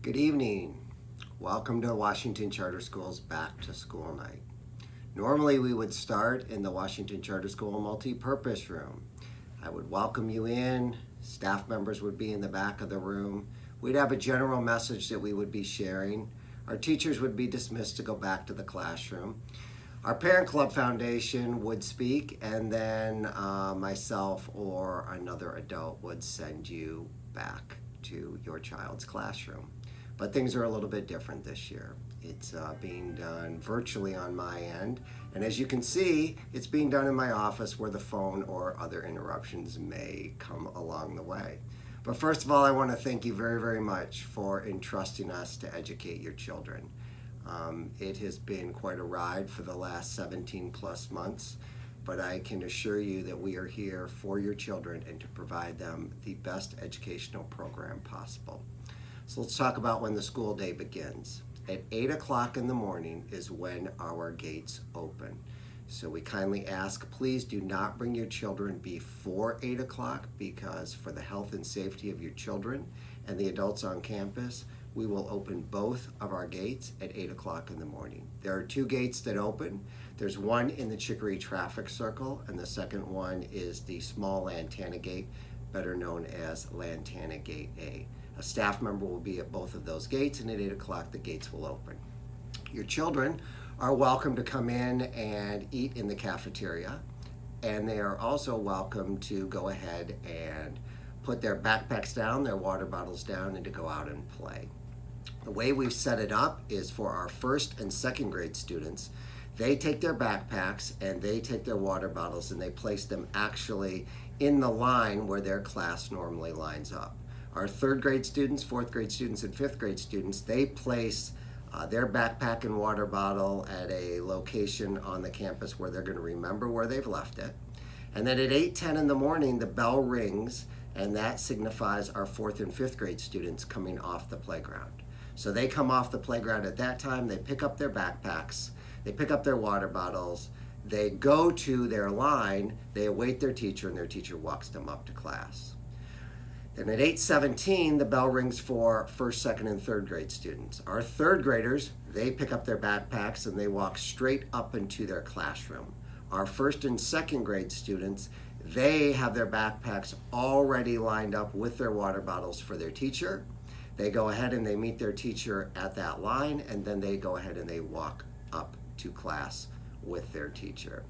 Good evening. Welcome to Washington Charter School's Back to School Night. Normally we would start in the Washington Charter School multi-purpose room. I would welcome you in, staff members would be in the back of the room. We'd have a general message that we would be sharing. Our teachers would be dismissed to go back to the classroom. Our Parent Club Foundation would speak, and then myself or another adult would send you back to your child's classroom. But things are a little bit different this year. It's being done virtually on my end, and as you can see, it's being done in my office where the phone or other interruptions may come along the way. But first of all, I want to thank you very, very much for entrusting us to educate your children. It has been quite a ride for the last 17 plus months, but I can assure you that we are here for your children and to provide them the best educational program possible. So let's talk about when the school day begins. At 8 o'clock in the morning is when our gates open. So we kindly ask, please do not bring your children before 8 o'clock, because for the health and safety of your children and the adults on campus, we will open both of our gates at 8 o'clock in the morning. There are two gates that open. There's one in the Chicory traffic circle, and the second one is the small Lantana gate, better known as Lantana Gate A. A staff member will be at both of those gates, and at 8 o'clock the gates will open. Your children are welcome to come in and eat in the cafeteria, and they are also welcome to go ahead and put their backpacks down, their water bottles down, and to go out and play. The way we've set it up is for our first and second grade students. They take their backpacks and they take their water bottles and they place them actually in the line where their class normally lines up. Our third grade students, fourth grade students, and fifth grade students, they place their backpack and water bottle at a location on the campus where they're going to remember where they've left it. And then at 8:10 in the morning, the bell rings, and that signifies our fourth and fifth grade students coming off the playground. So they come off the playground at that time, they pick up their backpacks, they pick up their water bottles, they go to their line, they await their teacher, and their teacher walks them up to class. Then at 8:17, the bell rings for first, second, and third grade students. Our third graders, they pick up their backpacks and they walk straight up into their classroom. Our first and second grade students, they have their backpacks already lined up with their water bottles for their teacher. They go ahead and they meet their teacher at that line, and then they go ahead and they walk up to class with their teacher.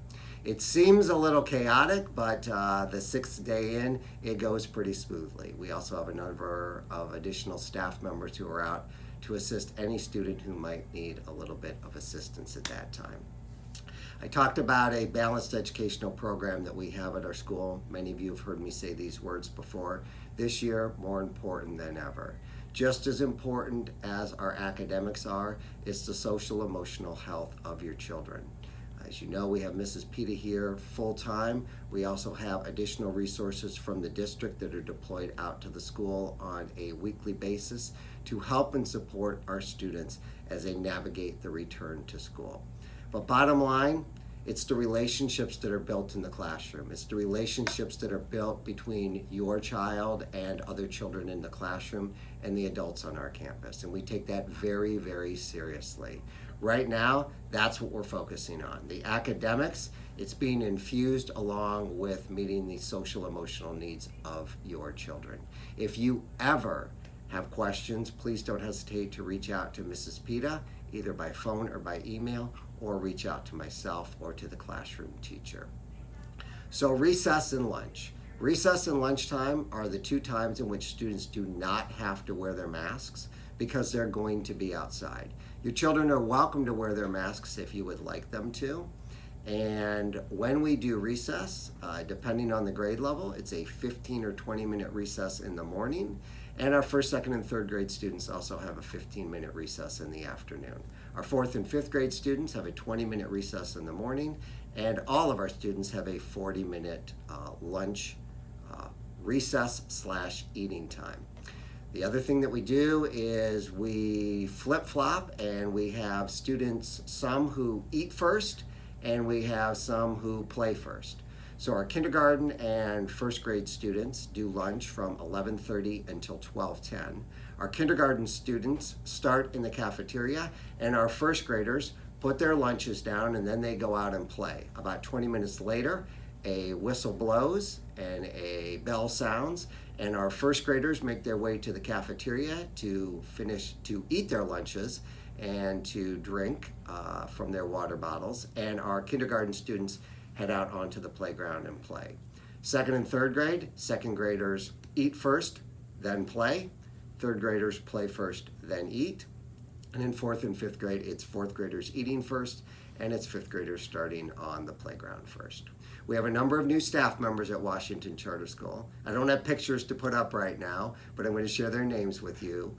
It seems a little chaotic, but the sixth day in, it goes pretty smoothly. We also have a number of additional staff members who are out to assist any student who might need a little bit of assistance at that time. I talked about a balanced educational program that we have at our school. Many of you have heard me say these words before. This year, more important than ever. Just as important as our academics are, is the social emotional health of your children. As you know, we have Mrs. Pita here full-time. We also have additional resources from the district that are deployed out to the school on a weekly basis to help and support our students as they navigate the return to school. But bottom line, it's the relationships that are built in the classroom. It's the relationships that are built between your child and other children in the classroom and the adults on our campus. And we take that very, very seriously. Right now, that's what we're focusing on. The academics, it's being infused along with meeting the social emotional needs of your children. If you ever have questions, please don't hesitate to reach out to Mrs. Pita, either by phone or by email, or reach out to myself or to the classroom teacher. So recess and lunch. Recess and lunchtime are the two times in which students do not have to wear their masks because they're going to be outside. Your children are welcome to wear their masks if you would like them to. And when we do recess, depending on the grade level, it's a 15 or 20-minute recess in the morning. And our first, second, and third grade students also have a 15-minute recess in the afternoon. Our fourth and fifth grade students have a 20-minute recess in the morning, and all of our students have a 40-minute lunch recess/eating time. The other thing that we do is we flip-flop, and we have students, some who eat first, and we have some who play first. So our kindergarten and first grade students do lunch from 11:30 until 12:10. Our kindergarten students start in the cafeteria, and our first graders put their lunches down and then they go out and play. About 20 minutes later, a whistle blows and a bell sounds, and our first graders make their way to the cafeteria to eat their lunches and to drink from their water bottles, and our kindergarten students head out onto the playground and play. Second and third grade, second graders eat first, then play. Third graders play first, then eat. And in fourth and fifth grade, it's fourth graders eating first, and it's fifth graders starting on the playground first. We have a number of new staff members at Washington Charter School. I don't have pictures to put up right now, but I'm going to share their names with you.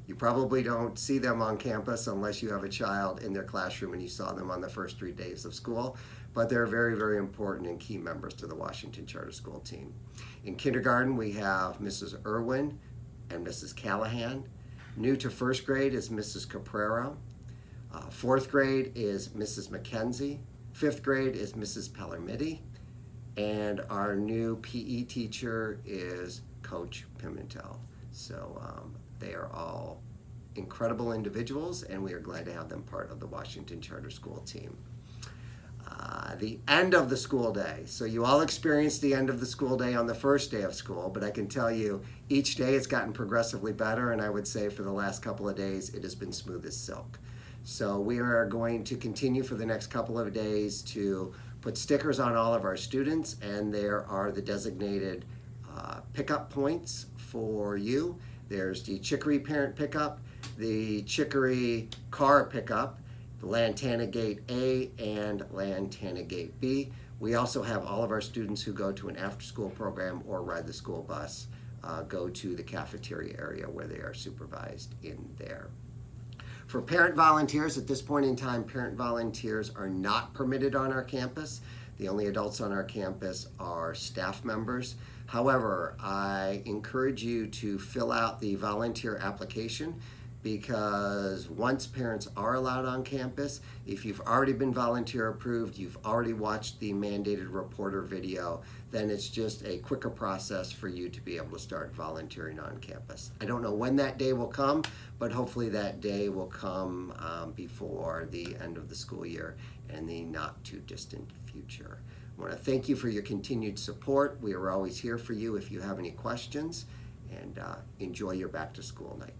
You probably don't see them on campus unless you have a child in their classroom and you saw them on the first 3 days of school, but they're very, very important and key members to the Washington Charter School team. In kindergarten, we have Mrs. Irwin and Mrs. Callahan. New to first grade is Mrs. Caprero. Fourth grade is Mrs. McKenzie. Fifth grade is Mrs. Pellermiti. And our new PE teacher is Coach Pimentel. So they are all incredible individuals, and we are glad to have them part of the Washington Charter School team. The end of the school day. So you all experienced the end of the school day on the first day of school, but I can tell you each day it's gotten progressively better, and I would say for the last couple of days it has been smooth as silk. So we are going to continue for the next couple of days to put stickers on all of our students, and there are the designated pickup points for you. There's the Chicory parent pickup, the Chicory car pickup, the Lantana Gate A and Lantana Gate B. We also have all of our students who go to an after-school program or ride the school bus go to the cafeteria area where they are supervised in there. For parent volunteers, at this point in time, parent volunteers are not permitted on our campus. The only adults on our campus are staff members. However, I encourage you to fill out the volunteer application, because once parents are allowed on campus, if you've already been volunteer approved, you've already watched the mandated reporter video, then it's just a quicker process for you to be able to start volunteering on campus. I don't know when that day will come, but hopefully that day will come before the end of the school year in the not too distant future. I want to thank you for your continued support. We are always here for you if you have any questions, and enjoy your back to school night.